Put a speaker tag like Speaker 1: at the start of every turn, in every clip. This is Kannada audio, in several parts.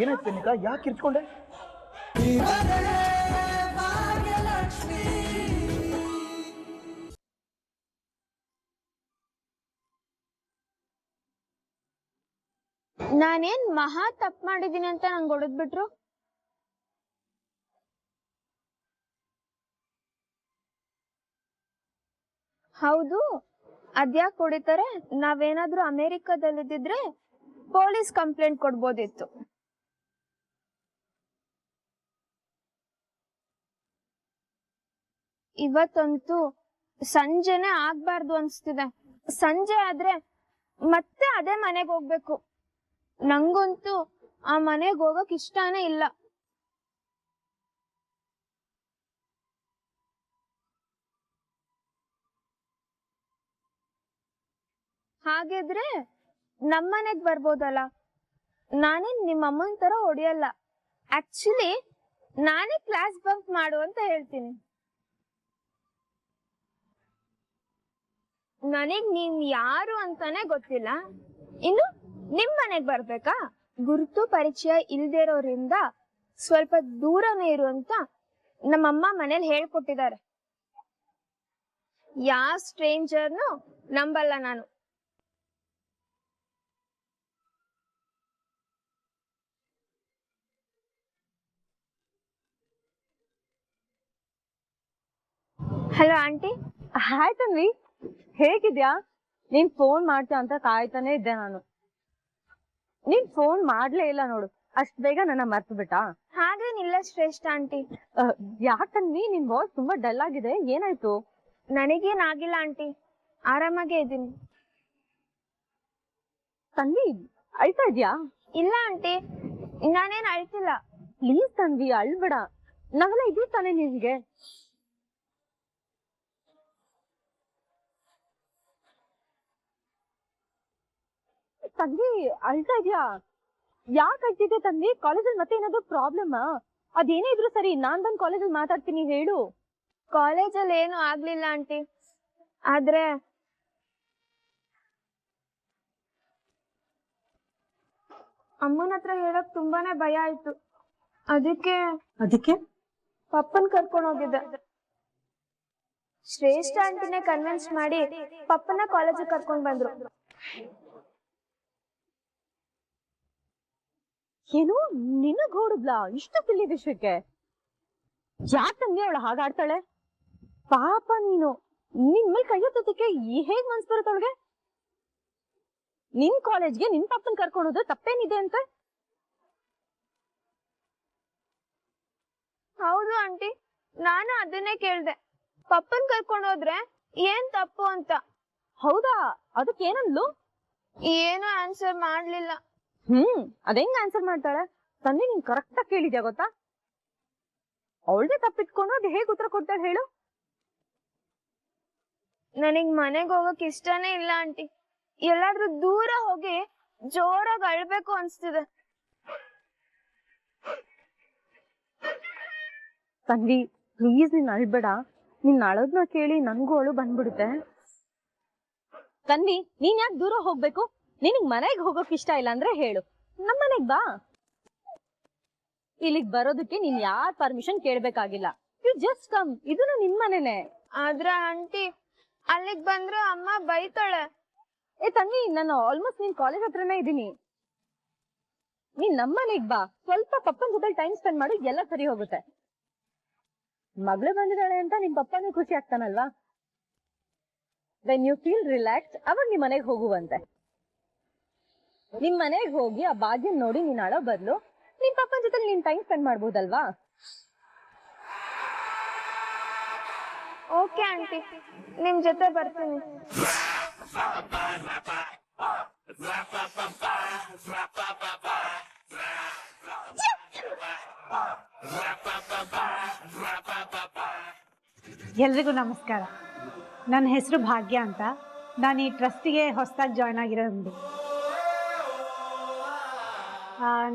Speaker 1: ಏನಾಯ್ತು ನಿಕಾ? ಯಾಕೆ ಕಿರ್ಚ್ಕೊಂಡೆ?
Speaker 2: ನಾನೇನ್ ಮಹಾ ತಪ್ಪು ಮಾಡಿದೀನಿ ಅಂತ ನಂಗೆ ಹೊಡೆದ್ಬಿಟ್ರು. ಹೌದು, ಅದ್ಯಾಕೆ ಹೊಡಿತಾರೆ? ನಾವೇನಾದ್ರೂ ಅಮೆರಿಕದಲ್ಲಿದ್ದಿದ್ರೆ ಪೊಲೀಸ್ ಕಂಪ್ಲೇಂಟ್ ಕೊಡ್ಬೋದಿತ್ತು. ಇವತ್ತಂತೂ ಸಂಜೆನೆ ಆಗ್ಬಾರ್ದು ಅನ್ಸ್ತಿದೆ. ಸಂಜೆ ಆದ್ರೆ ಮತ್ತೆ ಅದೇ ಮನೆಗೆ ಹೋಗ್ಬೇಕು. ನಂಗಂತೂ ಆ ಮನೆಗೆ ಹೋಗಕ್ ಇಷ್ಟಾನೇ ಇಲ್ಲ. ಹಾಗಿದ್ರೆ ನಮ್ಮನೆಗ್ ಬರ್ಬೋದಲ್ಲ. ನಾನೇನ್ ನಿಮ್ಮ ಅಮ್ಮನ ತರ ಹೊಡಿಯಲ್ಲ. ಆಕ್ಚುಲಿ ನಾನೇ ಕ್ಲಾಸ್ ಬಂಕ್ ಮಾಡು ಅಂತ ಹೇಳ್ತೀನಿ. ನನಗ್ ನೀನ್ ಯಾರು ಅಂತಾನೆ ಗೊತ್ತಿಲ್ಲ, ಇನ್ನು ನಿಮ್ ಮನೆಗ್ ಬರ್ಬೇಕಾ? ಗುರುತು ಪರಿಚಯ ಇಲ್ದೇ ಇರೋರಿಂದ ಸ್ವಲ್ಪ ದೂರನೇ ಇರು ಅಂತ ನಮ್ಮಮ್ಮ ಮನೇಲಿ ಹೇಳ್ಕೊಟ್ಟಿದ್ದಾರೆ. ಯಾವ ಸ್ಟ್ರೇಂಜರ್ನು ನಂಬಲ್ಲ ನಾನು. Hello aunty.
Speaker 3: ಹಾಯ್ ತನ್ವಿ, ಹೇಗಿದ್ಯಾ? ನೀನ್ ಫೋನ್ ಮಾಡ್ತೀಯ ಅಂತ ಕಾಯ್ತಾನೆ ಇದ್ದೆ ನಾನು. ನೀನ್ ಫೋನ್ ಮಾಡ್ಲೇ ಇಲ್ಲ ನೋಡು, ಅಷ್ಟ್ ಬೇಗ ನನ್ನ ಮರ್ತು ಬಿಟ್ಟಾ?
Speaker 2: ಹಾಗೇನಿಲ್ಲ ಶ್ರೇಷ್ಠ ಆಂಟಿ.
Speaker 3: ಯಾಕನ್ವಿ ನಿನ್ ವಾಯ್ಸ್ ತುಂಬಾ ಡಲ್ ಆಗಿದೆ, ಏನಾಯ್ತು?
Speaker 2: ನನಗೇನ್ ಆಗಿಲ್ಲ ಆಂಟಿ, ಆರಾಮಾಗೇ ಇದ್ದೀನಿ.
Speaker 3: ತನ್ವಿ ಅಳ್ತಾ ಇದ್ಯಾ?
Speaker 2: ಇಲ್ಲ ಆಂಟಿ, ನಾನೇನ್ ಅಳ್ತಿಲ್ಲ.
Speaker 3: ಪ್ಲೀಸ್ ತನ್ವಿ ಅಳ್ಬೇಡ, ನಾವೆಲ್ಲ ಇದೀವಿ ತಾನೇ ನಿನ್ಗೆ. ತನ್ವಿ ಅಳ್ತಾ ಇದ್ಯಾ? ಯಾಕೆ ಅಳ್ತಿದ್ದೆ ತನ್ವಿ? ಕಾಲೇಜಲ್ಲಿ ಮತ್ತೆ ಏನಾದ್ರು ಪ್ರಾಬ್ಲಮ್? ಅದೇನೇ ಇದ್ರು ಸರಿ, ನಾನ್ ಬಂದ್ ಕಾಲೇಜಲ್ಲಿ ಮಾತಾಡ್ತೀನಿ, ಹೇಳು.
Speaker 2: ಕಾಲೇಜಲ್ಲಿ ಏನು ಆಗ್ಲಿಲ್ಲ ಆಂಟಿ, ಆದ್ರೆ ಅಮ್ಮನ ಹತ್ರ ಹೇಳಕ್ ತುಂಬಾನೇ ಭಯ ಆಯ್ತು. ಅದಕ್ಕೆ ಪಪ್ಪನ್ ಕರ್ಕೊಂಡು ಹೋಗಿದ್ದೆ. ಶ್ರೇಷ್ಠ ಆಂಟಿನೇ ಕನ್ವಿನ್ಸ್ ಮಾಡಿ ಪಪ್ಪನ ಕಾಲೇಜಿಗೆ ಕರ್ಕೊಂಡ್ ಬಂದ್ರು.
Speaker 3: ಏನು ನಿನಗ್ ಹೊಡದ್ಲಾ ಇಷ್ಟು ಸಿಲ್ಲಿ ವಿಷಯಕ್ಕೆ? ಯಾಕಂದ್ರೆ ಅವಳು ಹಾಗಾಡ್ತಾಳೆ? ಪಾಪ ನೀನು, ನಿನ್ ಮೇಲೆ ಕೈ ಎತ್ತೋದಕ್ಕೆ ಹೇಗ್ ಮನ್ಸ್ ಬರುತ್ತೆ ಅವಳಿಗೆ? ನಿನ್ ಕಾಲೇಜ್ಗೆ ನಿನ್ ಪಪ್ಪನ್ ಕರ್ಕೊಂಡು ಹೋದ್ರೆ ತಪ್ಪೇನಿದೆ ಅಂತ?
Speaker 2: ಹೌದು ಆಂಟಿ, ನಾನು ಅದನ್ನೇ ಕೇಳ್ದೆ, ಪಪ್ಪನ್ ಕರ್ಕೊಂಡು ಹೋದ್ರೆ ಏನ್ ತಪ್ಪು ಅಂತ.
Speaker 3: ಹೌದಾ, ಅದಕ್ಕೆ ಏನಂದ್ಲು?
Speaker 2: ಏನು ಆನ್ಸರ್ ಮಾಡ್ಲಿಲ್ಲ.
Speaker 3: ಅದೇಂಗ್ ಆನ್ಸರ್ ಮಾಡ್ತಾಳೆ? ತಂದೆ ನೀನ್ ಕರೆಕ್ಟ್ ಆಗಿ ಕೇಳಿದ್ಯಾ ಗೊತ್ತಾ? ಅವಳದೇ ತಪ್ಪಿಟ್ಕೊಂಡು ಅದು ಹೇಗ್ ಉತ್ತರ ಕೊಡ್ತಾಳೆ ಹೇಳು?
Speaker 2: ನನಗ್ ಮನೆಗ್ ಹೋಗಕ್ ಇಷ್ಟನೇ ಇಲ್ಲ ಆಂಟಿ. ಎಲ್ಲಾದ್ರೂ ದೂರ ಹೋಗಿ ಜೋರಾಗಿ ಅಳ್ಬೇಕು ಅನ್ಸ್ತಿದೆ.
Speaker 3: ತನ್ವಿ ಪ್ಲೀಸ್ ನೀನ್ ಅಳ್ಬೇಡ, ನಿನ್ ಅಳೋದ್ನ ಕೇಳಿ ನನ್ಗೂ ಅಳು ಬಂದ್ಬಿಡುತ್ತೆ. ತನ್ವಿ ನೀನ್ ಯಾಕೆ ದೂರ ಹೋಗ್ಬೇಕು? ನಿನಗ್ ಮನೆಗ್ ಹೋಗೋಕ್ ಇಷ್ಟ ಇಲ್ಲ ಅಂದ್ರೆ ಹೇಳು, ನಮ್ ಮನೆಗ್ ಬಾ. ಇಲ್ಲಿಗ್ ಬರೋದಕ್ಕೆ ನೀನ್ ಯಾರ್ ಪರ್ಮಿಷನ್ ಕೇಳ್ಬೇಕಾಗಿಲ್ಲ, ಯು ಜಸ್ಟ್ ಕಮ್. ಇದನ್ನು ನಿನ್ ಮನೆನೆ.
Speaker 2: ಆದ್ರೆ ಆಂಟಿ ಅಲ್ಲಿಗ್ ಬಂದ್ರೆ ಅಮ್ಮ ಬೈತಾಳೆ.
Speaker 3: ತನ್ವಿ ನಾನು ಆಲ್ಮೋಸ್ಟ್ ನಿನ್ ಕಾಲೇಜ್ ಹತ್ರನೇ ಇದೀನಿ. ನೀನ್ ನಮ್ಮನೆಗ್ ಬಾ, ಸ್ವಲ್ಪ ಪಪ್ಪನ್ ಜೊತೆ ಟೈಮ್ ಸ್ಪೆಂಡ್ ಮಾಡು, ಎಲ್ಲ ಸರಿ ಹೋಗುತ್ತೆ. ಮಗಳು ಬಂದಿದ್ದಾಳೆ ಅಂತ ನಿಮ್ ಪಪ್ಪನೂ ಖುಷಿ ಆಗ್ತಾನಲ್ವಾ? ವೆನ್ ಯು ಫೀಲ್ ರಿಲ್ಯಾಕ್ಸ್ ಅವಾಗ ನಿಮ್ ಮನೆಗ್ ಹೋಗುವಂತೆ. ನಿಮ್ ಮನೆಗ್ ಹೋಗಿ ಆ ಭಾಗ್ಯನ್ ನೋಡಿ ನೀನ್ ಅಳೋ ಬದ್ಲು ನಿಮ್ ಪಪ್ಪನ ಜೊತೆ ನೀನ್ ಟೈಮ್ ಸ್ಪೆಂಡ್ ಮಾಡ್ಬೋದಲ್ವಾ?
Speaker 2: ಓಕೆ ಆಂಟಿ, ನಿಮ್ ಜೊತೆ ಬರ್ತೀನಿ.
Speaker 4: ಎಲ್ರಿಗೂ ನಮಸ್ಕಾರ. ನನ್ನ ಹೆಸರು ಭಾಗ್ಯ ಅಂತ. ನಾನು ಈ ಟ್ರಸ್ಟಿಗೆ ಹೊಸದಾಗಿ ಜಾಯ್ನ್ ಆಗಿರೋದು.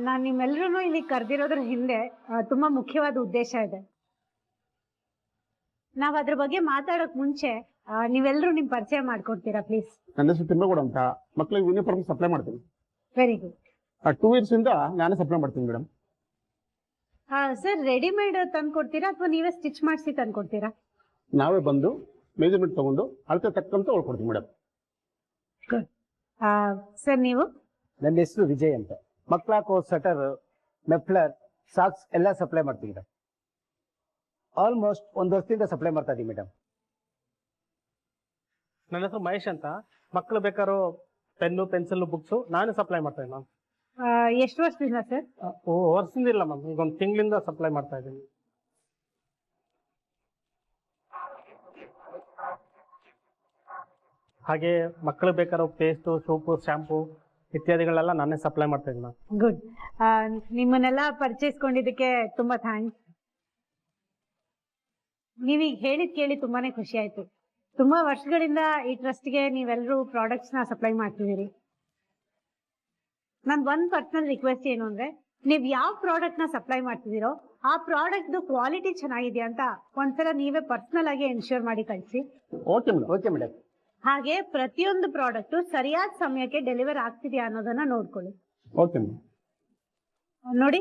Speaker 4: ನಾನು ನಿಮ್ಮೆಲ್ಲರೂ ಇಲ್ಲಿ ಕರೆದಿರೋದ್ರ ಹಿಂದೆ ತುಂಬ ಮುಖ್ಯವಾದ ಉದ್ದೇಶ ಇದೆ. ನಾವು ಅದ್ರ ಬಗ್ಗೆ ಮಾತಾಡೋಕೆ ಮುಂಚೆ ನೀವೆಲ್ಲರೂ ನಿಮ್ಮ ಪರಿಚಯ ಮಾಡ್ಕೊಡ್ತೀರಾ ಪ್ಲೀಸ್?
Speaker 1: ನನ್ನ ಹೆಸರು ತಿಮ್ಮಗೌಡ ಅಂತ, ಮಕ್ಕಳಿಗೆ ಯೂನಿಫಾರ್ಮ್ ಸಪ್ಲೈ ಮಾಡ್ತೀನಿ.
Speaker 4: Very good.
Speaker 1: 2 ಇಯರ್ಸಿಂದ ನಾನೇ ಸಪ್ಲೈ ಮಾಡ್ತೀನಿ ಮೇಡಮ್.
Speaker 4: ಸರ್ ರೆಡಿಮೇಡ್ ತಂದು ಕೊಡ್ತೀರಾ ಅಥವಾ ನೀವೇ ಸ್ಟಿಚ್ ಮಾಡಿಸಿ ತಂದು ಕೊಡ್ತೀರಾ?
Speaker 1: ನಾವೇ ಬಂದು ಮೆಜರ್ಮೆಂಟ್ ತಗೊಂಡು ಅಳತೆ ತಕ್ಕಂತ ಹೊಳ್ಕೊಡ್ತೀವಿ ಮೇಡಮ್.
Speaker 4: ಸರ್ ನೀವು?
Speaker 5: ನನ್ನ ಹೆಸರು ವಿಜಯ್ ಅಂತ. ಮಕ್ಕಳ ಹಾಕೋ ಸ್ವೆಟರ್, ಮೆಫ್ಲರ್, ಸಾಕ್ಸ್ ಎಲ್ಲ ಸಪ್ಲೈ ಮಾಡ್ತೀವಿ ಮೇಡಮ್. ಆಲ್ಮೋಸ್ಟ್ 1 ವರ್ಷದಿಂದ ಸಪ್ಲೈ ಮಾಡ್ತಾ ಇದೀವಿ ಮೇಡಮ್.
Speaker 6: ನನ್ನ ಹೆಸರು ಮಹೇಶ್ ಅಂತ. ಮಕ್ಕಳು ಬೇಕಾರೋ ಪೆನ್ನು, ಪೆನ್ಸಿಲ್, ಬುಕ್ಸು ನಾನು ಸಪ್ಲೈ ಮಾಡ್ತಾ ಇದ್ದೀನಿ ಮ್ಯಾಮ್.
Speaker 4: ಎಷ್ಟು ವರ್ಷದಿಂದ ಸರ್?
Speaker 6: ವರ್ಷದಿಂದ ಇಲ್ಲ ಮ್ಯಾಮ್, ಈಗ 1 ತಿಂಗಳಿಂದ ಸಪ್ಲೈ ಮಾಡ್ತಾ ಇದ್ದೀನಿ. ಹಾಗೆ ಮಕ್ಕಳು ಬೇಕಾರೋ ಪೇಸ್ಟು, ಸೋಪು, ಶಾಂಪು ಇತ್ಯಾದಿಗಳೆಲ್ಲ ನಾನೇ ಸಪ್ಲೈ ಮಾಡ್ತಾ ಇದ್ದೀನಿ ಮ್ಯಾಮ್.
Speaker 4: ಗುಡ್. ನಿಮ್ಮನ್ನೆಲ್ಲ ಪರಿಚಯಿಸ್ಕೊಂಡಿದ್ದಕ್ಕೆ ತುಂಬಾ ಥ್ಯಾಂಕ್ಸ್. ನೀವೀಗ ಹೇಳಿದ್ ಕೇಳಿ ತುಂಬಾನೇ ಖುಷಿ ಆಯ್ತು. ತುಂಬಾ ವರ್ಷಗಳಿಂದ ಈ ಟ್ರಸ್ಟ್ಗೆ ನೀವೆಲ್ಲರೂ ಪ್ರಾಡಕ್ಟ್ಸ್ ನ ಸಪ್ಲೈ ಮಾಡ್ತಿದ್ದೀರಿ. ನನ್ ಒಂದ್ ಪರ್ಸನಲ್ ರಿಕ್ವೆಸ್ಟ್ ಏನು ಅಂದ್ರೆ, ನೀವ್ ಯಾವ ಪ್ರಾಡಕ್ಟ್ ನ ಸಪ್ಲೈ ಮಾಡ್ತಿದ್ದೀರೋ ಆ ಪ್ರಾಡಕ್ಟ್ ಕ್ವಾಲಿಟಿ ಚೆನ್ನಾಗಿದೆಯಾ ಅಂತ ಒಂದ್ಸಲ ನೀವೇ ಪರ್ಸನಲ್ ಆಗಿ ಎನ್ಶ್ಯೂರ್ ಮಾಡಿ ಕಳಿಸಿ.
Speaker 5: Okay madam.
Speaker 4: ಹಾಗೆ ಪ್ರತಿಯೊಂದು ಪ್ರಾಡಕ್ಟ್ ಸರಿಯಾದ ಸಮಯಕ್ಕೆ ಡೆಲಿವರ್ ಆಗ್ತಿದ್ಯಾ ಅನ್ನೋದನ್ನ ನೋಡ್ಕೊಳ್ಳಿ.
Speaker 1: Okay madam.
Speaker 4: ನೋಡಿ,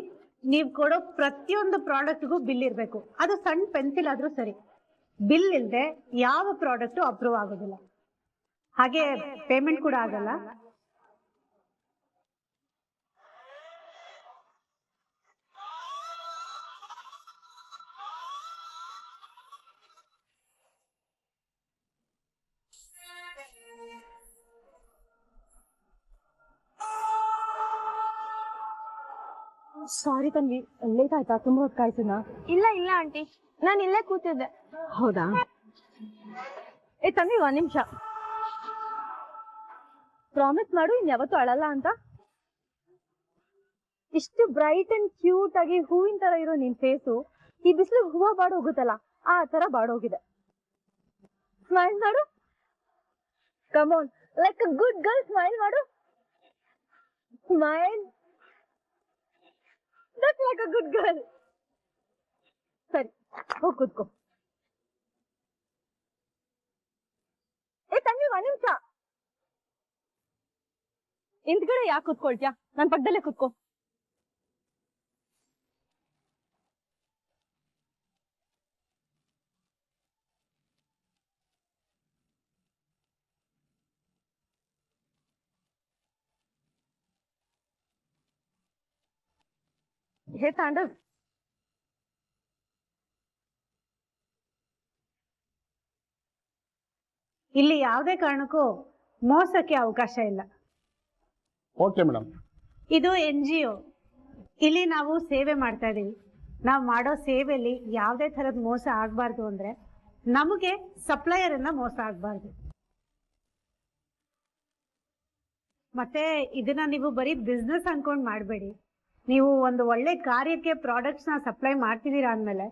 Speaker 4: ನೀವ್ ಕೊಡೋ ಪ್ರತಿಯೊಂದು ಪ್ರಾಡಕ್ಟ್ಗೂ ಬಿಲ್ ಇರ್ಬೇಕು. ಅದು ಸಣ್ಣ ಪೆನ್ಸಿಲ್ ಆದ್ರೂ ಸರಿ, ಬಿಲ್ ಇಲ್ದೆ ಯಾವ ಪ್ರಾಡಕ್ಟ್ ಅಪ್ರೂವ್ ಆಗೋದಿಲ್ಲ. ಹಾಗೆ ಪೇಮೆಂಟ್ ಕೂಡ ಆಗಲ್ಲ.
Speaker 3: ಸಾರಿ ತನ್ವಿ, ಲೇಟ್ ಆಯ್ತಾ? ತುಂಬಾ ಹೊತ್ತು ಕಾಯ್ತಿನ?
Speaker 2: ಇಲ್ಲ ಇಲ್ಲ ಆಂಟಿ, ನಾನು ಇಲ್ಲೇ ಕೂತಿದ್ದೆ.
Speaker 3: ಹೌದಾ? ತನ್ವಿ, 1 ನಿಮಿಷ. ಪ್ರಾಮಿಸ್ ಮಾಡು ಇನ್ ಯಾವತ್ತೂ ಅಳಲ್ಲ ಅಂತ. ಇಷ್ಟು ಬ್ರೈಟ್ ಅಂಡ್ ಕ್ಯೂಟ್ ಆಗಿ ಹೂವಿನ ತರ ಇರೋ ನಿನ್ ಫೇಸು ಈ ಬಿಸಿಲು ಹೂವ ಬಾಡೋಗುತ್ತಲ್ಲ, ಆ ತರ ಬಾಡೋಗಿದೆ. ಸ್ಮೈಲ್ ಮಾಡು. Come on, like a good girl, smile ಮಾಡು. Smile. That's like a good girl. ಸರಿ, ಹೋಗ್ ಕೂತ್ಕೋ. ತಂಗಿ, 1 ನಿಮಿಷ. ಹಿಂದ್ಗಡೆ ಯಾಕೆ ಕೂತ್ಕೊಳ್ತ್ಯಾ? ನನ್ ಪಕ್ಕದಲ್ಲೇ ಕೂತ್ಕೋ. ಹೇ ತಾಂಡವ್,
Speaker 4: ಇಲ್ಲಿ ಯಾವುದೇ ಕಾರಣಕ್ಕೂ ಮೋಸಕ್ಕೆ ಅವಕಾಶ ಇಲ್ಲ.
Speaker 1: Okay madam.
Speaker 4: ಇದು NGO. ಇಲ್ಲಿ ನಾವು ಸೇವೆ ಮಾಡ್ತಾ ಇದೀವಿ. ನಾವು ಮಾಡೋ ಸೇವೆಯಲ್ಲಿ ಯಾವುದೇ ತರದ ಮೋಸ ಆಗ್ಬಾರ್ದು ಅಂದ್ರೆ ನಮಗೆ ಸಪ್ಲೈಯರ್ ಇಂದ ಮೋಸ ಆಗ್ಬಾರ್ದು. ಮತ್ತೆ ಇದನ್ನ ನೀವು ಬರೀ ಬಿಸ್ನೆಸ್ ಅನ್ಕೊಂಡ್ ಮಾಡಬೇಡಿ. ನೀವು ಒಂದು ಒಳ್ಳೆ ಕಾರ್ಯಕ್ಕೆ ಪ್ರಾಡಕ್ಟ್ಸ್ ನ ಸಪ್ಲೈ ಮಾಡ್ತಿದ್ದೀರಾ ಅಂದ್ಮೇಲೆ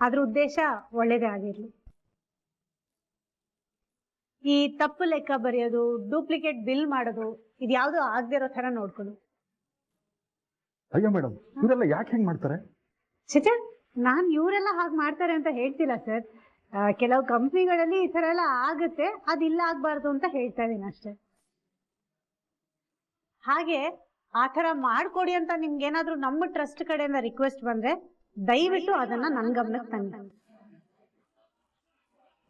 Speaker 4: ಅದ್ರ ಉದ್ದೇಶ ಒಳ್ಳೇದೇ ಆಗಿರ್ಲಿ. ಈ ತಪ್ಪು ಲೆಕ್ಕ ಬರೆಯೋದು, ಡೂಪ್ಲಿಕೇಟ್ ಬಿಲ್ ಮಾಡೋದು, ಇದ್ಯಾವುದು ಆಗದೆ ಇರೋ ತರ ನೋಡ್ಕೊಳ್ಳಿ.
Speaker 1: ಅಯ್ಯೋ ಮೇಡಮ್, ಇವರೆಲ್ಲ ಯಾಕೆ ಹೆಂಗ್ ಮಾಡ್ತಾರೆ?
Speaker 4: ಚಿಚ, ನಾನ್ ಇವರೆಲ್ಲ ಹಾಗೆ ಮಾಡ್ತಾರೆ ಅಂತ ಹೇಳ್ತಿಲ್ಲ ಸರ್. ಕೆಲವು ಕಂಪ್ನಿಗಳಲ್ಲಿ ಈ ತರ ಎಲ್ಲ ಆಗುತ್ತೆ, ಅದಿಲ್ಲ ಆಗ್ಬಾರ್ದು ಅಂತ ಹೇಳ್ತಾ ಇದೀನಿ ಅಷ್ಟೇ. ಹಾಗೆ ಆ ತರ ಮಾಡ್ಕೊಡಿ ಅಂತ ನಿಮ್ಗೆ ಏನಾದ್ರೂ ನಮ್ಮ ಟ್ರಸ್ಟ್ ಕಡೆಯಿಂದ ರಿಕ್ವೆಸ್ಟ್ ಬಂದ್ರೆ ದಯವಿಟ್ಟು ಅದನ್ನ ನನ್ ಗಮನಕ್ಕೆ ತನ್ನಿ.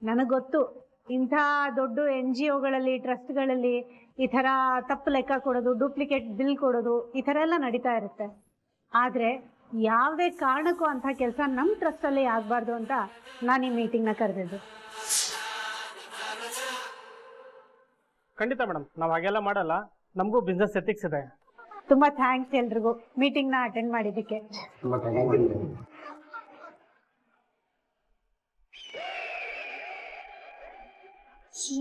Speaker 4: ನನಗ್ ಗೊತ್ತು, ಇಂಥ ದೊಡ್ಡ NGOಗಳಲ್ಲಿ, ಟ್ರಸ್ಟ್ಗಳಲ್ಲಿ ಈ ತರ ತಪ್ಪು ಲೆಕ್ಕ ಕೊಡೋದು, ಡೂಪ್ಲಿಕೇಟ್ ಬಿಲ್ ಕೊಡೋದು, ಈ ತರ ಎಲ್ಲ ನಡೀತಾ ಇರುತ್ತೆ. ಆದ್ರೆ ಯಾವುದೇ ಕಾರಣಕ್ಕೂ ಅಂತ ಕೆಲಸ ನಮ್ ಟ್ರಸ್ಟ್ ಅಲ್ಲಿ ಆಗ್ಬಾರ್ದು ಅಂತ ನಾನು ಈ ಮೀಟಿಂಗ್ ನ ಕರೆದಿದ್ದು.
Speaker 6: ಖಂಡಿತ ಮೇಡಮ್, ನಾವು ಹಾಗೆಲ್ಲ ಮಾಡಲ್ಲ. ನಮಗೂ ಬಿಸ್ನೆಸ್ ಎಥಿಕ್ಸ್ ಇದೆ.
Speaker 4: ತುಂಬಾ ಥ್ಯಾಂಕ್ಸ್ ಎಲ್ರಿಗೂ ಮೀಟಿಂಗ್ ನ ಅಟೆಂಡ್ ಮಾಡಿದ್ದಕ್ಕೆ.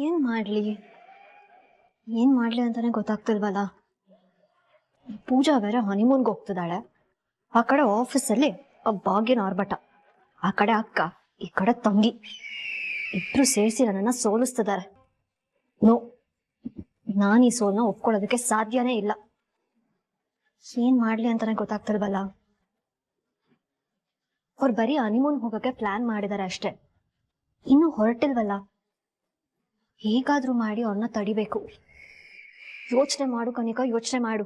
Speaker 7: ಏನ್ ಮಾಡ್ಲಿ ಅಂತಾನೆ ಗೊತ್ತಾಗ್ತಿಲ್ವಲ್ಲ. ಪೂಜಾ ಬೇರೆ ಹನಿಮೂನ್ಗೆ ಹೋಗ್ತಿದ್ದಾಳೆ. ಆ ಕಡೆ ಆಫೀಸಲ್ಲಿ ಆ ಭಾಗ್ಯನ ಆರ್ಭಟ, ಆ ಕಡೆ ಅಕ್ಕ, ಈ ಕಡೆ ತಂಗಿ, ಇಬ್ರು ಸೇರಿಸಿ ನನ್ನನ್ನ ಸೋಲಿಸ್ತಿದ್ದಾರೆ. ನೋ, ನಾನು ಈ ಸೋಲ್ನ ಒಪ್ಕೊಳ್ಳೋದಕ್ಕೆ ಸಾಧ್ಯನೇ ಇಲ್ಲ. ಏನ್ ಮಾಡ್ಲಿ ಅಂತಾನೆ ಗೊತ್ತಾಗ್ತಿಲ್ವಲ್ಲ. ಅವ್ರು ಬರೀ ಹನಿಮೂನ್ ಹೋಗಕ್ಕೆ ಪ್ಲಾನ್ ಮಾಡಿದಾರೆ ಅಷ್ಟೇ, ಇನ್ನು ಹೊರಟಿಲ್ವಲ್ಲ. ಹೇಗಾದ್ರೂ ಮಾಡಿ ಅವ್ರನ್ನ ತಡಿಬೇಕು. ಯೋಚನೆ ಮಾಡು ಕನಿಕಾ, ಯೋಚನೆ ಮಾಡು.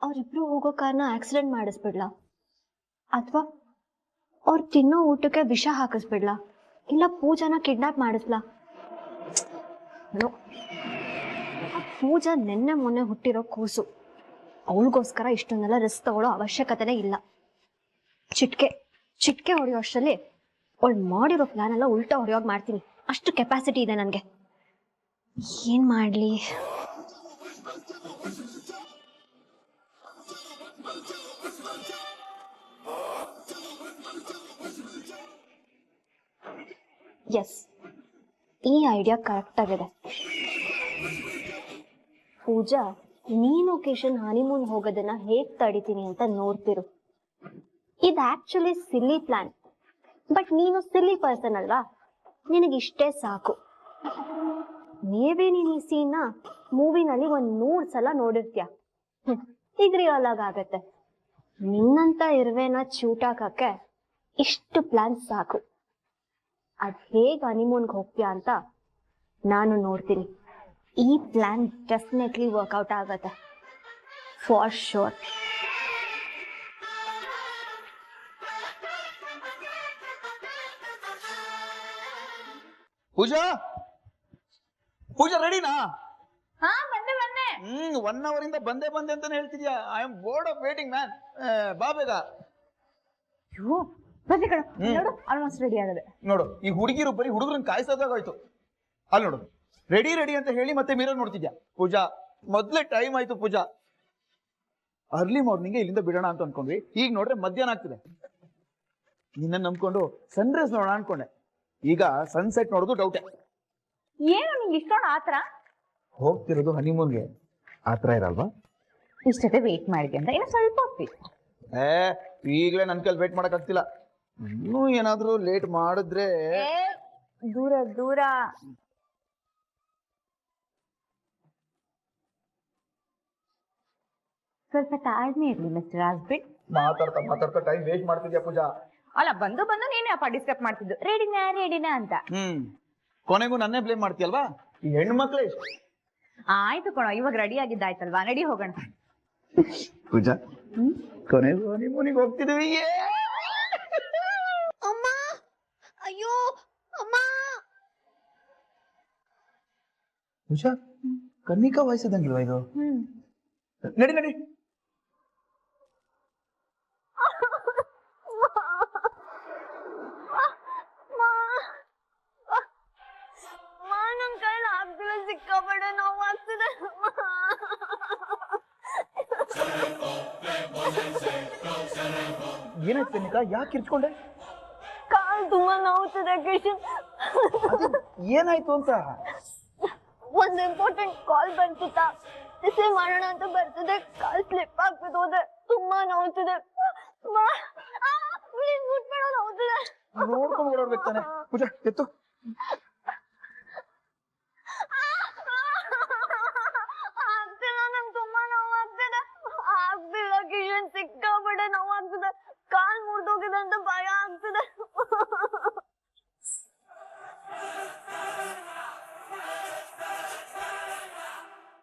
Speaker 7: ಅವ್ರಿಬ್ರು ಹೋಗೋ ಕಾರ್ನ ಆಕ್ಸಿಡೆಂಟ್ ಮಾಡಿಸ್ಬಿಡ್ಲಾ ಅಥವಾ ಅವ್ರು ತಿನ್ನೋ ಊಟಕ್ಕೆ ವಿಷ ಹಾಕಿಸ್ಬಿಡ್ಲಾ ಇಲ್ಲ ಪೂಜಾನ ಕಿಡ್ನಾಪ್ ಮಾಡಿಸ್ಲಾ? ನೋ, ಪೂಜಾ ನೆನ್ನೆ ಮೊನ್ನೆ ಹುಟ್ಟಿರೋ ಕೂಸು, ಅವಳಿಗೋಸ್ಕರ ಇಷ್ಟೊಂದೆಲ್ಲ ರಿಸ್ಕ್ ತಗೊಳ್ಳೋ ಅವಶ್ಯಕತೆನೇ ಇಲ್ಲ. ಚಿಟ್ಕೆ ಹೊಡೆಯೋ ಅಷ್ಟರಲ್ಲಿ ಅವಳು ಮಾಡಿರೋ ಪ್ಲಾನ್ ಎಲ್ಲ ಉಲ್ಟಾ ಹೊಡೆಯೋಗಿ ಮಾಡ್ತೀನಿ. ಅಷ್ಟು ಕೆಪಾಸಿಟಿ ಇದೆ ನನಗೆ. ಏನ್ ಮಾಡ್ಲಿ? ಎಸ್, ಈ ಐಡಿಯಾ ಕರೆಕ್ಟ್ ಆಗಿದೆ. ಪೂಜಾ, ನೀನ್ ಒಕೇಶನ್ ಹನಿಮೂನ್ ಹೋಗೋದನ್ನ ಹೇಗ್ ತಡಿತೀನಿ ಅಂತ ನೋಡ್ತಿರು. ಇದು ಆಕ್ಚುಲಿ ಸಿಲ್ಲಿ ಪ್ಲಾನ್, ಬಟ್ ನೀನು ಸಿಲ್ಲಿ ಪರ್ಸನ್ ಅಲ್ವಾ, ನಿನಗಿಷ್ಟೇ ಸಾಕು. ಮೇ ಬಿ ನೀನ್ ಈ ಸೀನ್ನ ಮೂವಿನಲ್ಲಿ 100 ಸಲ ನೋಡಿರ್ತೀಯ. ಈಗ ರಿಯಲ್ ಆಗತ್ತೆ. ನಿನ್ನಂತ ಇರುವೆನ ಚೂಟಾಕಕ್ಕೆ ಇಷ್ಟು ಪ್ಲಾನ್ ಸಾಕು. ಅದ್ ಹೇಗ್ ಹನಿಮೂನ್ಗೆ ಹೋಗ್ತೀಯ ಅಂತ ನಾನು ನೋಡ್ತೀನಿ. ಈ ಪ್ಲಾನ್ ಡೆಫಿನೆಟ್ಲಿ ವರ್ಕೌಟ್ ಆಗತ್ತೆ, ಫಾರ್ ಶೋರ್.
Speaker 8: ಪೂಜಾ ಪೂಜಾ ರೆಡಿನಾ?
Speaker 3: ಹಾ, ಬಂದೆ.
Speaker 8: 1 hour ಇಂದ ಬಂದೆ ಅಂತಾನೆ ಹೇಳ್ತಿದ್ಯಾ. I am board of waiting man. ಬಾ ಬೇಗ.
Speaker 3: ಬಂದೆ ಕಣ, ನೋಡು ಆಲ್ಮೋಸ್ಟ್ ರೆಡಿ ಆಗದೆ.
Speaker 8: ನೋಡು, ಈ ಹುಡುಗಿರು ಬರೀ ಹುಡುಗರನ್ನ ಕಾಯಿಸೋದಾಗೋಯ್ತು. ಅಲ್ಲಿ ನೋಡು, ರೆಡಿ ಅಂತ ಹೇಳಿ ಮತ್ತೆ ಮಿರರ್ ನೋಡ್ತಿದ್ಯಾ. ಪೂಜಾ, ಮೊದ್ಲೇ ಟೈಮ್ ಆಯ್ತು ಪೂಜಾ. ಅರ್ಲಿ ಮಾರ್ನಿಂಗ್ ಇಲ್ಲಿಂದ ಬಿಡೋಣ ಅಂತ ಅನ್ಕೊಂಡ್ವಿ. ಈಗ ನೋಡ್ರೆ ಮಧ್ಯಾಹ್ನ ಆಗ್ತಿದೆ. ನಿನ್ನ ನಂಬ್ಕೊಂಡು ಸನ್ರೈಸ್ ನೋಡೋಣ ಅನ್ಕೊಂಡೆ. ಈಗ ಸನ್ಸೆಟ್ ನೋಡೋದು ಡೌಟೆ.
Speaker 3: ಏನು ನಿಂಗೆ ಇಷ್ಟೊಂದು ಆತರ?
Speaker 8: ಹೋಗ್ತಿರೋದು ಹನಿಮೂನ್ಗೆ, ಆತರ ಇರಲ್ವಾ?
Speaker 3: ಇಷ್ಟೊತ್ತೆ ವೇಟ್ ಮಾಡಿದ್ದೆ ಅಂತ ಇನ್ನು ಸ್ವಲ್ಪ ಹೊತ್ತು.
Speaker 8: ಈಗಲೇ ನನ್ ಕೈಲಿ ವೇಟ್ ಮಾಡಕ್ ಆಗ್ತಿಲ್ಲ. ಇನ್ನೂ ಏನಾದ್ರೂ ಲೇಟ್ ಮಾಡಿದ್ರೆ
Speaker 3: ದೂರ ಸ್ವಲ್ಪ ತಾಳ್ಮೆ ಇರ್ಲಿ ಮಿಸ್ಟರ್ ರಾಜ್ಬಿಟ್.
Speaker 8: ಮಾತಾಡ್ತಾ ಟೈಮ್ ವೇಸ್ಟ್ ಮಾಡ್ತಿದ್ಯಾ ಪೂಜಾ.
Speaker 3: ಅಲ್ಲ, ಬಂದು ನೀನೇ ಅಪ್ಪ ಡಿಸ್ಟರ್ಬ್ ಮಾಡ್ತಿದ್ದು. ರೆಡಿನಾ ಅಂತ.
Speaker 8: ಕೊನೆಗೂ ನನ್ನೇ ಬ್ಲೇಮ್ ಮಾಡ್ತೀಯಲ್ವಾ? ಈ ಹೆಣ್ಮಕ್ಳೇ ಇಷ್ಟ.
Speaker 3: ಆಯ್ತು ಕಣೋ, ಇವಾಗ ರೆಡಿ ಆಗಿದ್ದಾಯ್ತಲ್ವಾ, ನಡಿ ಹೋಗೋಣ.
Speaker 8: ಪೂಜಾ, ಕೊನೆಗೂ ಹನಿಮೂನಿಗೆ ಹೋಗ್ತಿದ್ವಿ.
Speaker 7: ಅಮ್ಮ, ಅಯ್ಯೋ ಅಮ್ಮ.
Speaker 8: ಪೂಜಾ, ಕನ್ನಿಕಾ ವಯಸ್ಸದಂಗಿಲ್ವಾ ಇದು? ನಡಿ.
Speaker 2: ನನ್ ಕೈಲಿ ಆಗ್ತಿಲ್ಲ, ಸಿಕ್ಕಾಪಟ್ಟೆ ನೋವು ಆಗ್ತಿದೆ.
Speaker 8: ಏನಾಯ್ತು ಕನ್ನಿಕಾ? ಯಾಕೆ ಕಿರ್ಚ್ಕೊಂಡೆ?
Speaker 2: ಕಾಲ್ ತುಂಬಾ ನೋವುತ್ತಿದೆ ಕಿಶನ್.
Speaker 8: ಏನಾಯ್ತು ಅಂತ?
Speaker 2: ಒಂದು ಇಂಪಾರ್ಟೆಂಟ್ ಕಾಲ್ ಬಂತಿತ್ತ, ರಿಸೀವ್ ಮಾಡೋಣ ಅಂತ ಬರ್ತಿದೆ, ಕಾಲ್ ಸ್ಲಿಪ್ ಆಗ್ಬಿಟ್ಟು ಹೋದೆ. ತುಂಬಾ ನೋವುತ್ತಿದೆ. ಪ್ಲೀಸ್ ಮುಟ್ಬೇಡ, ನೋವುತ್ತಿದೆ.
Speaker 8: ನೋಡ್ಕೊಂಡು ಓಡಾಡ್ಬೇಕು ತಾನೆ. ಪೂಜಾ, ಎತ್ತು.